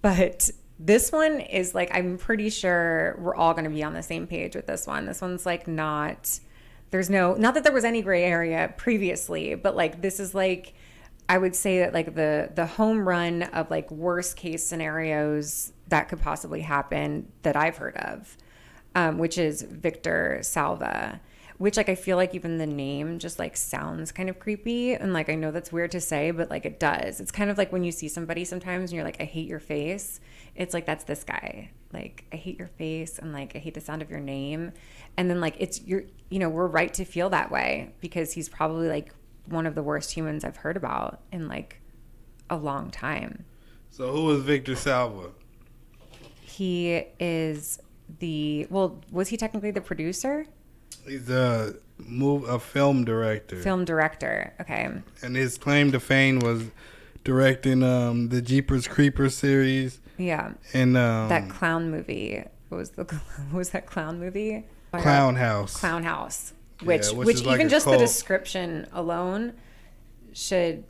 But this one is like, I'm pretty sure we're all going to be on the same page with this one. This one's like not that there was any gray area previously, but like this is like, I would say that like the home run of like worst case scenarios that could possibly happen that I've heard of, which is Victor Salva, which like I feel like even the name just like sounds kind of creepy. And like I know that's weird to say, but like it does. It's kind of like when you see somebody sometimes and you're like, I hate your face. It's like, that's this guy. Like, I hate your face and like I hate the sound of your name. And then like we're right to feel that way because he's probably like one of the worst humans I've heard about in like a long time. So who is Victor Salva? He is was he technically the producer? He's a film director. Film director, okay. And his claim to fame was directing the Jeepers Creepers series. Yeah. And that clown movie. What was that clown movie? Clown House. Clown House. Which is like even just cult. the description alone should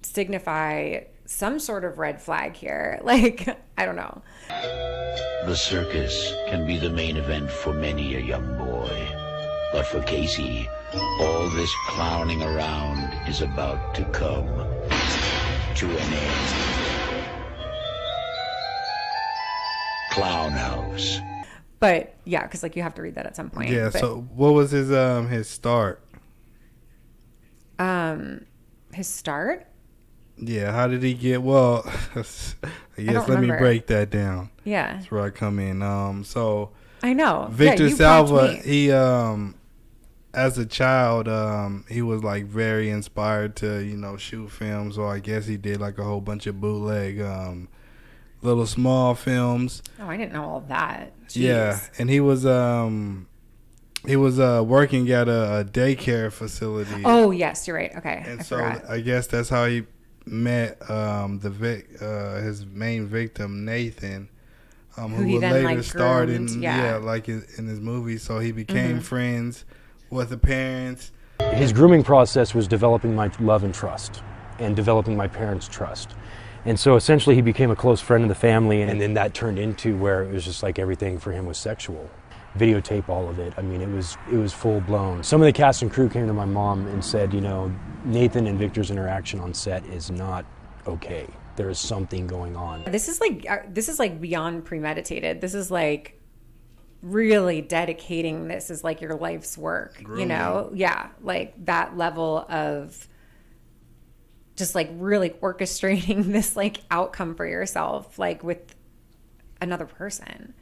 signify some sort of red flag here. Like, I don't know. The circus can be the main event for many a young boy. But for Casey, all this clowning around is about to come to an end. Clown House. But yeah, because like you have to read that at some point. Yeah. So what was his start? His start? Yeah. How did he get? Well, I guess let me break that down. Yeah. That's where I come in. So I know Victor Salva. He as a child, he was like very inspired to shoot films. So I guess he did like a whole bunch of bootleg little small films. Oh, I didn't know all that. Jeez. Yeah, and he was working at a daycare facility. Oh yes, you're right. Okay, and I so forgot. I guess that's how he met his main victim Nathan, who would later like start in in his movie. So he became friends with the parents. His grooming process was developing my love and trust, and developing my parents' trust. And so essentially he became a close friend of the family, and then that turned into where it was just like everything for him was sexual. Videotape all of it. I mean, it was full blown. Some of the cast and crew came to my mom and said, Nathan and Victor's interaction on set is not okay. There is something going on. This is like beyond premeditated. This is like really dedicating this as like your life's work, Grooming. Yeah, like that level of just like really orchestrating this like outcome for yourself, like with another person.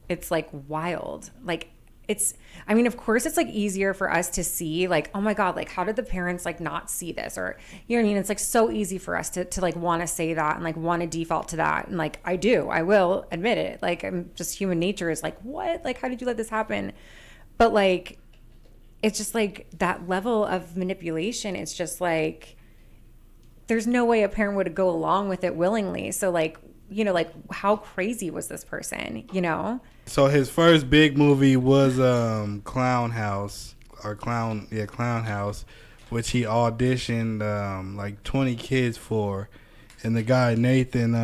It's like wild. Like of course it's like easier for us to see like, oh my God, like how did the parents like not see this? Or, you know what I mean? It's like so easy for us to like want to say that and like want to default to that. And like, I will admit it. Like I'm just human nature is like, what? Like, how did you let this happen? But like, it's just like that level of manipulation. It's just like, there's no way a parent would go along with it willingly. So like, like how crazy was this person, So his first big movie was Clown House, Clown House, which he auditioned like 20 kids for. And the guy Nathan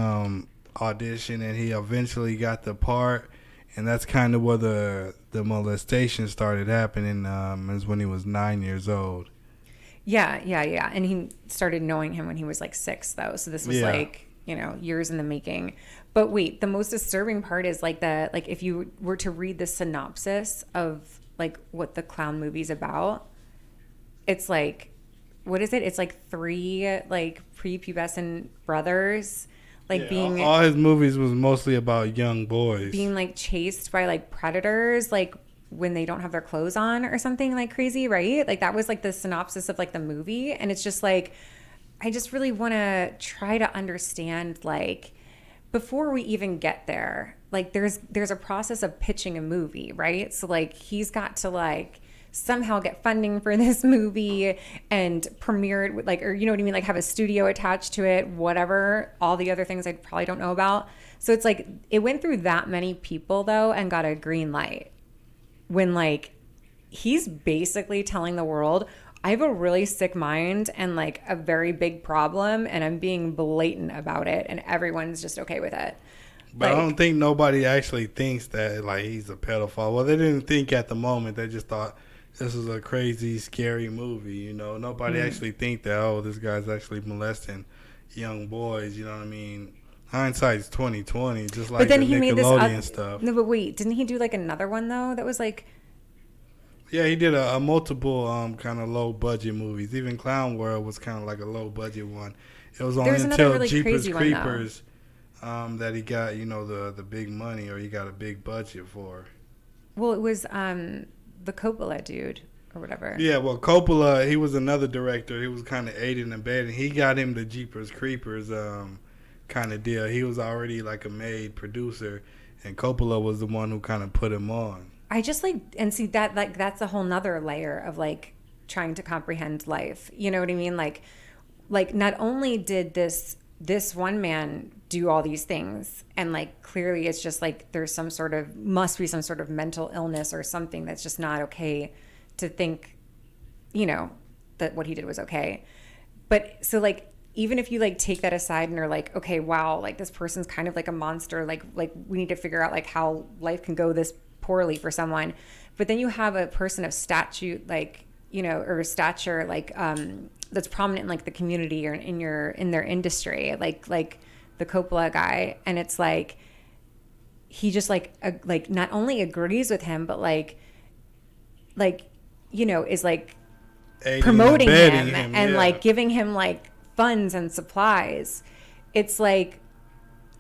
auditioned and he eventually got the part. And that's kind of where the molestation started happening, is when he was 9 years old. Yeah. And he started knowing him when he was like 6, though. So this was like, years in the making. But wait, the most disturbing part is like if you were to read the synopsis of like what the clown movie's about, it's like, what is it? It's like 3 like prepubescent brothers, like being all his movies was mostly about young boys being like chased by like predators, like when they don't have their clothes on or something like crazy, right? Like that was like the synopsis of like the movie. And it's just like, I just really want to try to understand, like, before we even get there, like there's a process of pitching a movie, right? So like he's got to like somehow get funding for this movie and premiere it with like, or you know what I mean? Like have a studio attached to it, whatever, all the other things I probably don't know about. So it's like, it went through that many people though, and got a green light when like, he's basically telling the world, I have a really sick mind and like a very big problem, and I'm being blatant about it, and everyone's just okay with it. But Like, I don't think nobody actually thinks that like he's a pedophile. Well, they didn't think at the moment. They just thought this was a crazy, scary movie. You know, nobody actually think that, oh, this guy's actually molesting young boys. You know what I mean? Hindsight's 2020, just like but then the he made Nickelodeon this stuff. No, but wait, didn't he do like another one though that was like? Yeah, he did a multiple kind of low budget movies. Even Clown World was kind of like a low budget one. It was only There's another until really Jeepers crazy one, though. Creepers that he got, you know, the big money, or he got a big budget for. Well, it was the Coppola dude or whatever. Yeah, well, Coppola, he was another director. He was kind of aiding and abetting. He got him the Jeepers Creepers kind of deal. He was already like a made producer, and Coppola was the one who kind of put him on. I just like, and see that, like, that's a whole nother layer of like trying to comprehend life. You know what I mean? Like not only did this one man do all these things, and like clearly it's just like must be some sort of mental illness or something that's just not okay to think, you know, that what he did was okay. But so like, even if you like take that aside and are like, okay, wow, like this person's kind of like a monster, like we need to figure out like how life can go this poorly for someone. But then you have a person of statute, like, you know, or stature, like that's prominent in like the community or in their industry, like the Coppola guy, and it's like he just like not only agrees with him, but like you know, is like Aiding promoting and him and yeah. like giving him like funds and supplies. It's like,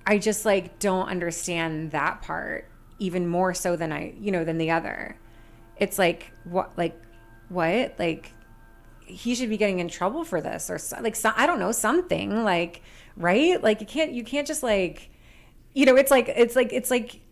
I just like don't understand that part even more so than than the other. It's like, what, he should be getting in trouble for this, or I don't know, something like, right? Like you can't just like, you know, it's like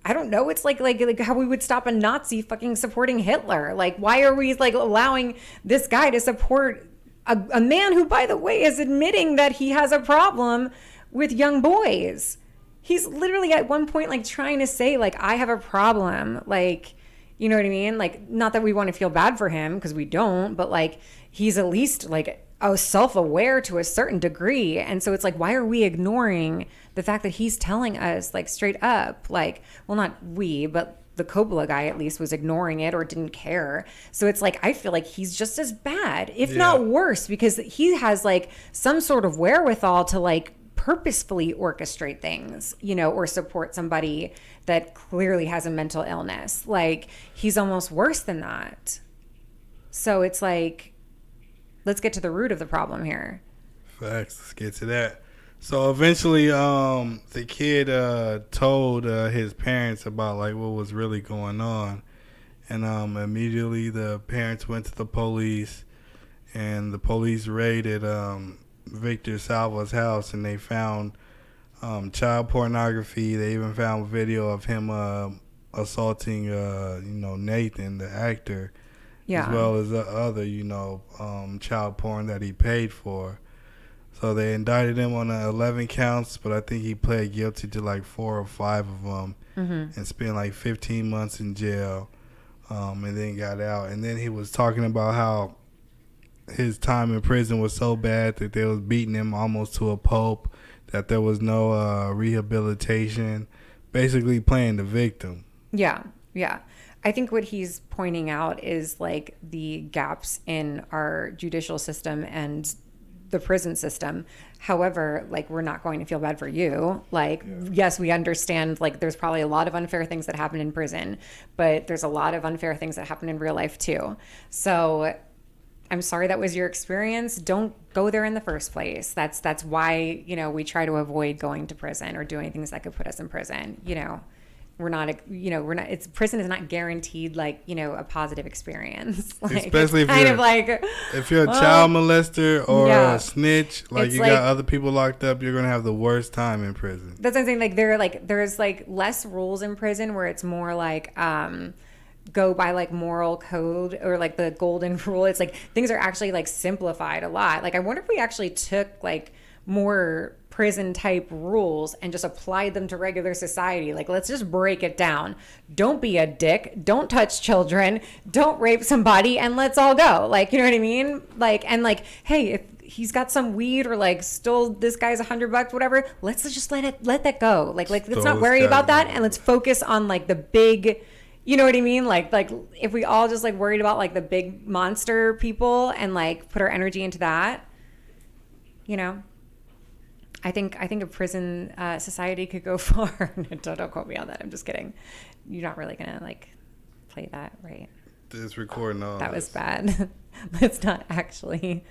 I don't know, it's like how we would stop a Nazi fucking supporting Hitler. Like, why are we like allowing this guy to support a man who, by the way, is admitting that he has a problem with young boys? He's literally at one point like trying to say like, I have a problem, like, you know what I mean? Like, not that we want to feel bad for him, because we don't, but like he's at least like self-aware to a certain degree. And so it's like, why are we ignoring the fact that he's telling us like straight up, like, well, not we, but the Coppola guy at least was ignoring it or didn't care. So it's like, I feel like he's just as bad, if not worse, because he has like some sort of wherewithal to like purposefully orchestrate things, you know, or support somebody that clearly has a mental illness. Like, he's almost worse than that. So it's like, let's get to the root of the problem here. Facts. Let's get to that. So eventually, the kid told his parents about like what was really going on, and immediately the parents went to the police, and the police raided Victor Salva's house, and they found child pornography. They even found video of him assaulting, Nathan, the actor, as well as the other, child porn that he paid for. So they indicted him on 11 counts, but I think he pled guilty to like 4 or 5 of them, and spent like 15 months in jail, and then got out. And then he was talking about how his time in prison was so bad that they was beating him almost to a pulp, that there was no rehabilitation, basically playing the victim. Yeah. I think what he's pointing out is like the gaps in our judicial system and the prison system. However, like, we're not going to feel bad for you. Like, yes, we understand like there's probably a lot of unfair things that happen in prison, but there's a lot of unfair things that happen in real life too. So I'm sorry that was your experience. Don't go there in the first place. That's why, we try to avoid going to prison or doing things that could put us in prison. Prison is not guaranteed like, a positive experience. Like, especially if you're a child molester or a snitch, like, you got other people locked up, you're going to have the worst time in prison. That's what I'm saying. Like, there's like less rules in prison, where it's more like, go by like moral code or like the golden rule. It's like things are actually like simplified a lot. Like, I wonder if we actually took like more prison type rules and just applied them to regular society. Like, let's just break it down. Don't be a dick. Don't touch children. Don't rape somebody, and let's all go. Like, you know what I mean? Like, and like, hey, if he's got some weed or like stole this guy's $100, whatever, let's just let that go. Like let's not worry about that, and let's focus on like the big, you know what I mean? Like if we all just like worried about like the big monster people and like put our energy into that, you know, I think a prison society could go far. Don't quote me on that. I'm just kidding. You're not really gonna like play that, right? It's recording all that this. Was bad. Let's not actually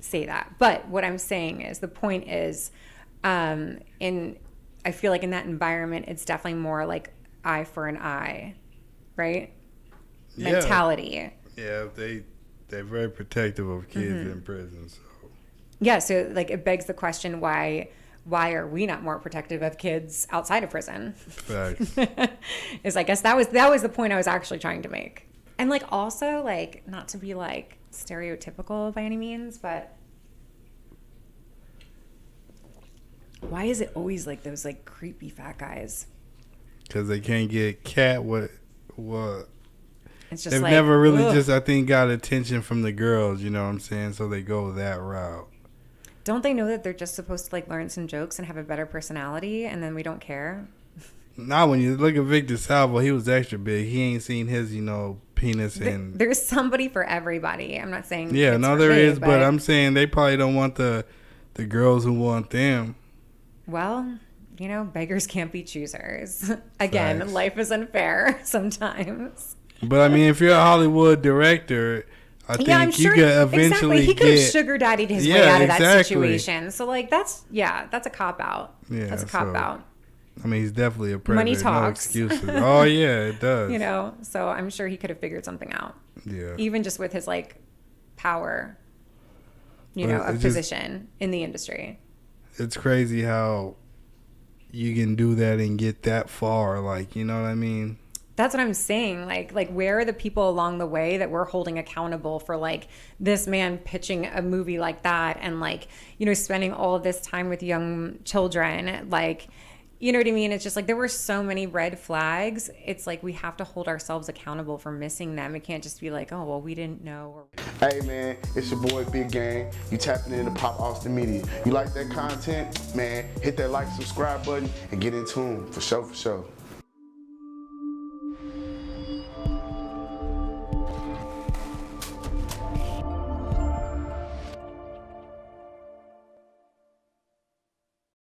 say that. But what I'm saying is, the point is, I feel like in that environment, it's definitely more like eye for an eye, right? Yeah. Mentality. Yeah, they're very protective of kids in prison. So. Yeah, so like it begs the question, why are we not more protective of kids outside of prison? Facts. Is I guess that was the point I was actually trying to make. And like also like not to be like stereotypical by any means, but why is it always like those like creepy fat guys? Because they can't get cat what it's just they've like, never really ugh. just I think got attention from the girls, you know what I'm saying? So they go that route. Don't they know that they're just supposed to like learn some jokes and have a better personality, and then we don't care? Now when you look at Victor Salva, he was extra big. He ain't seen his, penis and There's somebody for everybody. I'm not saying yeah, it's no, for there me, is, but I'm saying they probably don't want the girls who want them. Well, beggars can't be choosers. Again, Facts. Life is unfair sometimes. But I mean, if you're a Hollywood director, I think I'm sure, you could eventually exactly. He could have get sugar daddied his way out of that situation. So like that's a cop out. Yeah, that's a cop out. I mean, he's definitely a predator. Money talks. No excuses. Oh yeah, it does. So I'm sure he could have figured something out. Yeah. Even just with his like power, of position in the industry. It's crazy how you can do that and get that far. Like, you know what I mean? That's what I'm saying. Like where are the people along the way that we're holding accountable for like this man pitching a movie like that and like, spending all of this time with young children? Like, you know what I mean? It's just like there were so many red flags. It's like we have to hold ourselves accountable for missing them. It can't just be like, oh, well, we didn't know. Hey, man, it's your boy Big Gang. You tapping into Pop Austin Media. You like that content? Man, hit that like, subscribe button, and get in tune. For sure, for sure.